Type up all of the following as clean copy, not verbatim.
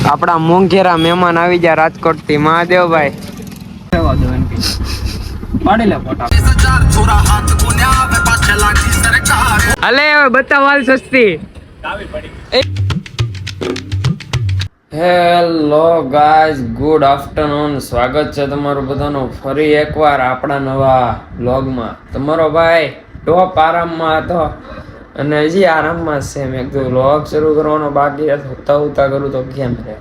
આપડા મોંઘેરા મહેમાન આવી ગયા રાજકોટ થી મહાદેવભાઈ. અલે બતાવ હાલ સસ્તી. Hello guys, good afternoon. સ્વાગત છે તમારું બધાનું ફરી એકવાર આપણા નવા વ્લોગમાં. તમારો ભાઈ ટોપ આરામમાં હતો અને હજી આરામમાં જ છે. મેં કીધું વ્લોગ શરૂ કરવાનો બાકી હતો, ઉતા કરું તો કેમ રહે.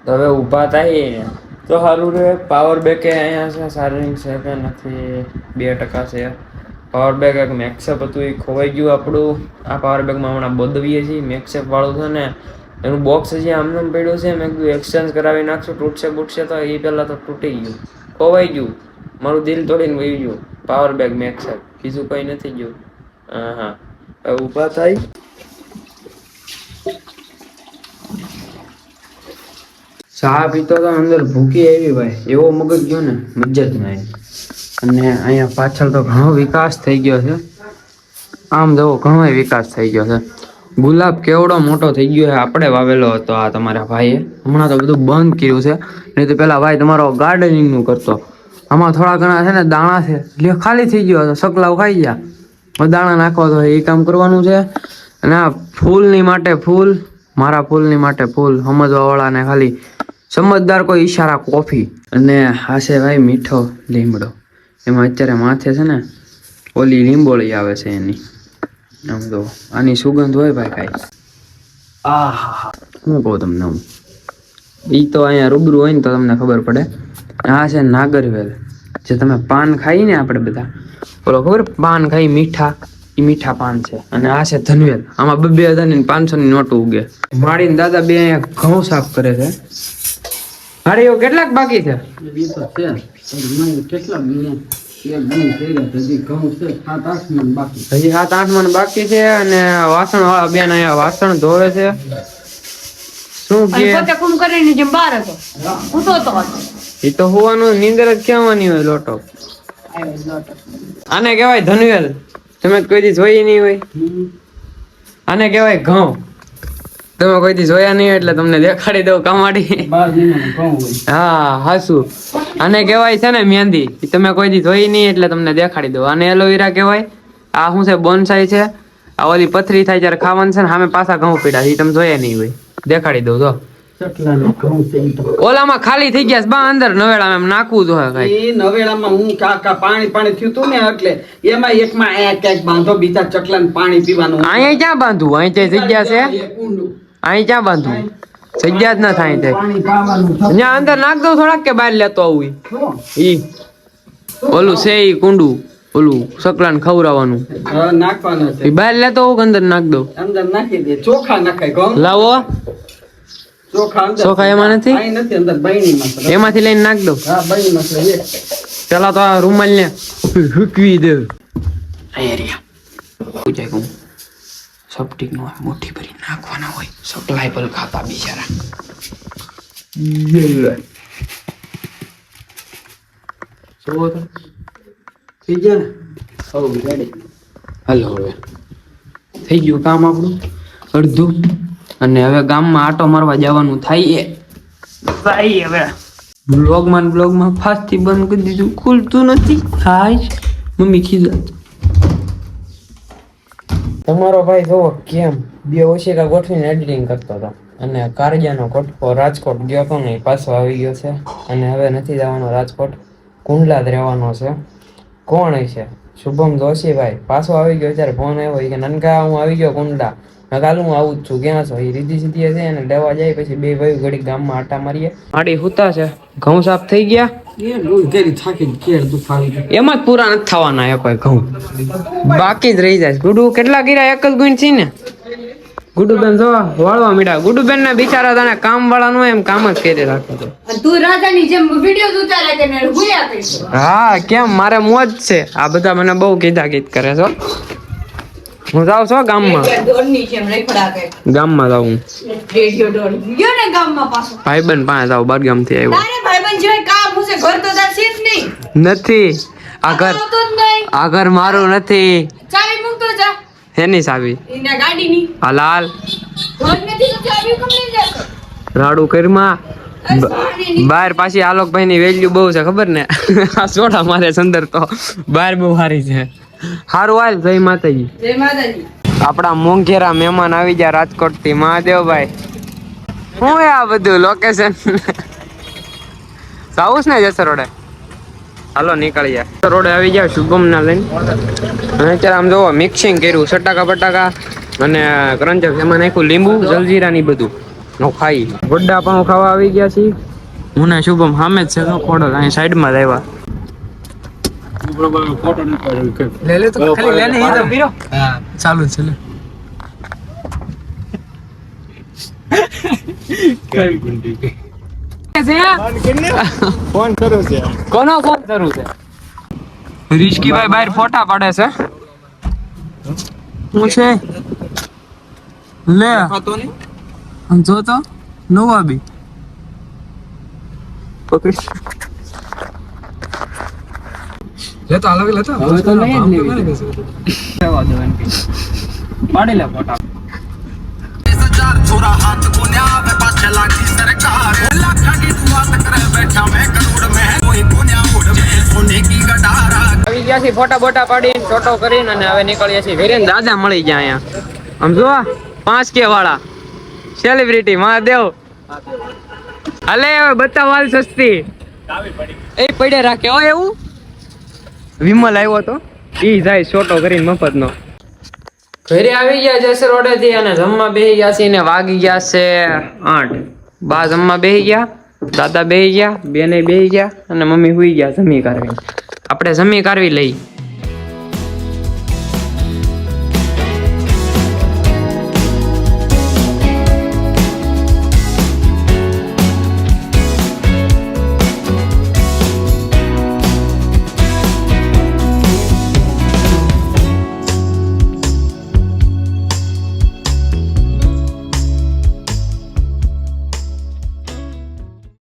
તો હવે ઊભા થાય તો સારું રહે. પાવર બેક અહીંયા છે, ચાર્જિંગ છે કે નથી? 2% છે. પાવર બેક એક મેક્સઅપ હતું, એ ખોવાઈ ગયું આપણું. આ પાવર બેકમાં હમણાં બદવીએ છીએ. મેક્સઅપ વાળું છે ને, એનું બોક્સ હજી આમને પડ્યું છે. મેં કીધું એક્સચેન્જ કરાવી નાખશું. તૂટશે તો એ પહેલાં તો તૂટી ગયું, ખોવાઈ ગયું. મારું દિલ તોડીને વહી ગયું. પાવર બેક મેક્સઅપ, બીજું કંઈ નથી ગયું. હા ઊભા થાય. ચા પીતો તો અંદર ભૂકી આવી ભાઈ, એવો મગજ ગયો ને મજા જ ના આવી. અને અહીંયા પાછળ તો ઘણો વિકાસ થઈ ગયો છે. આમ જવો ઘણો વિકાસ થઈ ગયો છે. ગુલાબ કેવડો મોટો થઈ ગયો છે. આપણે વાવેલો હતો આ તમારા ભાઈએ. હમણાં તો બધું બંધ કર્યું છે, નહીં તો પેલા ભાઈ તમારો ગાર્ડનિંગ નું કરતો. આમાં થોડા ઘણા છે ને દાણા છે, એટલે ખાલી થઈ ગયો હતો. સકલાવ ખાઈ ગયા, દાણા નાખવા તો એ કામ કરવાનું છે. અને આ ફૂલની માટે ફૂલ, મારા ફૂલની માટે ફૂલ, સમજવા વાળાને ખાલી સમજદાર કોઈ ઈશારા કોફી. અને આ છે ભાઈ મીઠો લીમડો. એમાં અત્યારે માથે છે ને ઓલી લીંબોળી આવે છે એની. આમ તો આની સુગંધ હોય ભાઈ કાંઈ. હું કહું તમને, હું ઈ તો અહીંયા રૂબરૂ હોય ને તો તમને ખબર પડે. આ છે નાગરવેલ, જે તમે પાન ખાઈ ને આપણે બધા, બોલો ખબર પાન ખાઈ મીઠા, એ મીઠા પાન છે. અને આ છે ધનવેલ. આમાં 2000 ની 500 ની નોટ ઉગે. માડીને દાદા બે અહીંયા ઘઉં સાફ કરે છે. અરે એવું કેટલાક બાકી છે? હજી 7-8 મણ બાકી છે. અને વાસણ વાળા બેન અહીંયા વાસણ ધોવે છે. શું કે એ તો હોવાનું નીંદર જ કહેવાની હોય. લોટો આને કહેવાય ધનવેલ. તમે કોઈ દી જોઈ નહીં હોય. આને કહેવાય ઘઉં. તમે કોઈ દી જોયા નહીં એટલે તમને દેખાડી દઉં કામાડી. હા હાસુ. આને કહેવાય છે ને મહેંદી. તમે કોઈ દી જોઈ નહીં એટલે તમને દેખાડી દઉં. આને એલોવેરા કહેવાય. આ શું છે? બોનસાઈ છે. આ ઓલી પથરી થાય ત્યારે ખાવાનું છે ને, સામે પાછા ઘઉં પીડા એ તમે જોયા નહીં હોય. દેખાડી દઉં જો. ઓલામાં ખાલી થઈ ગયા બા, અંદર નવેડામાં એમ નાખવું જો. એ નવેડામાં હું કાકા પાણી થયું તું ને, એટલે એમાં એકમાં એક બાંધો, બીજા ચકલાને પાણી પીવાનું. અહીંયા ક્યાં બાંધવું? અહીં જગ્યા છે. અહીં ક્યાં બાંધવું? જગ્યા જ ના થાય. ત્યાં અંદર નાખ દઉં થોડાક, કે બહાર લેતો આવું? ઈ ઓલું છે ઈ કુંડું, ઓલું સકલાને ખવડાવવાનું નાખવાનું છે. બહાર લેતો આવું, અંદર નાખ દઉં. અંદર નાખી દે. ચોખા નખાય. લાવો ચોખા એમાં નથી. અંદર બૈણીમાં એમાંથી લઈને નાખ દઉં. હા બૈણીમાં છે. પેલા તો આ રૂમાલ ને હૂકવી દે. અહીંયા સપટીક નો મુઠ્ઠી ભરી નાખવાના હોય. સપ્લાય પર ખાતા બિચારા. થઈ ગયા ને? હાલો હવે થઈ ગયું કામ આપણું અડધું. અને હવે ગામમાં આટો મારવા જવાનું થાય. હવે બ્લોગમાં ફાસ્ટથી બંધ કરી દીધું, ખુલતું નથી. Hi mummy ખીજાય. તમારો ભાઈ જોવો કેમ બે ઓશિકા ગોઠવીને એડિટિંગ કરતો હતો. અને કારજાનો કોટકો રાજકોટ ગયો હતો ને, પાછો આવી ગયો છે. અને હવે નથી જવાનો રાજકોટ, કુંડલા જ રહેવાનો છે. કોણ છે? શુભમ જોશીભાઈ પાછો આવી ગયો. ત્યારે ફોન આવ્યો કે નનકા હું આવી ગયો કુંડલા. કાલ હું આવું જ છું. ક્યાં છો? એ રીધી સીધી છે એને લેવા જાય. પછી બે ભાઈ ઘડી ગામમાં આટા મારીએ. આડી હુતા છે. ઘઉં સાફ થઈ ગયા. એમાં જ પૂરા નથી થવાના. એ કોઈ ઘઉં બાકી જ રહી જાય. ગુડુ કેટલા ગીરા? એક જ ગુણ છે ને. ગુડુબેન જો વાળવા મીડા. ગુડુબેન ના બિચારા તને કામ વાળા નું એમ કામ જ કરી રાખે છે. તું રાજાની જેમ વિડિયો ઉતારે કે ને હુયા કરી. હા કેમ મારે મોજ છે. આ બધા મને બહુ ગીત કરે છો. હું જાઉં છું ગામમાં. ગામમાં જાઉં. ભાઈબંધ પાસે જાઉં. બારગામ થી આવ્યો. નથી. આ ઘર મારું નથી. એની ચાવી. હાલ રોજ નથી તો ચાવી કેમ લઈ જશો? રાડુ કરમાં અરે સોની બહાર પાછી આલોકભાઈ ની વેલ્યુ બહુ છે ખબર ને આ સોડા મારે સંદર તો બહાર બહુ સારી છે. હારું હાલ જય માતાજી. જય માતાજી. આપણા મોંઘેરા મહેમાન આવી ગયા રાજકોટ થી મહાદેવભાઈ. શું આ બધું લોકેશન સાઉસ ને જસર રોડે. હાલો નીકળી જાય રોડે આવી ગયા શુભમ ના લઈને. અને અત્યારે આમ જોવો મિક્સિંગ કર્યું સટાકા બટાકા અને કરંજક એમાં નાખ્યું લીંબુ જલજીરા ની બધું નો ખાઈ ગોડા પણ ખાવા આવી ગયા છીએ. હું ને શુભમ સામે જ છે તો ખોડો અહીં સાઈડમાં જ આવ્યા. લે લે તો ખાલી લે ને એ તો પીરો. હા ચાલુ છે લે. ફોન કરું છે. કોનો ફોન કરું છે? રિશ્કીભાઈ બહાર ફોટા પાડે છે. હું છે લે જો તો નવા બી પકડી લેતો અલગ લેતો હવે તો નહીં જ લેવી. લેવા દો એમ કે પાડી લે ફોટા. આવી ગયા છીએ ફોટા બોટા પાડીને ફોટો કરીને અને હવે નીકળીએ છીએ ઘરે. દાદા મળી ગયા અહીંયા આમ જો 5K વાળા સેલિબ્રિટી મહાદેવ. હાલે હવે બતાવ હાલ સસ્તી એ પડે રાખે હો. એવું વિમલ આવ્યો તો ઈ જાય ફોટો કરીને મફતનો. ઘરે આવી ગયા જસર રોડે થી અને જમવા બેસી ગયા છે ને વાગી ગયા છે 8. બા જમવા બેસી ગયા, દાદા બેસી ગયા, બેને બેસી ગયા અને મમ્મી સુઈ ગયા જમી કાઢવી. આપણે જમી કાઢવી લઈ.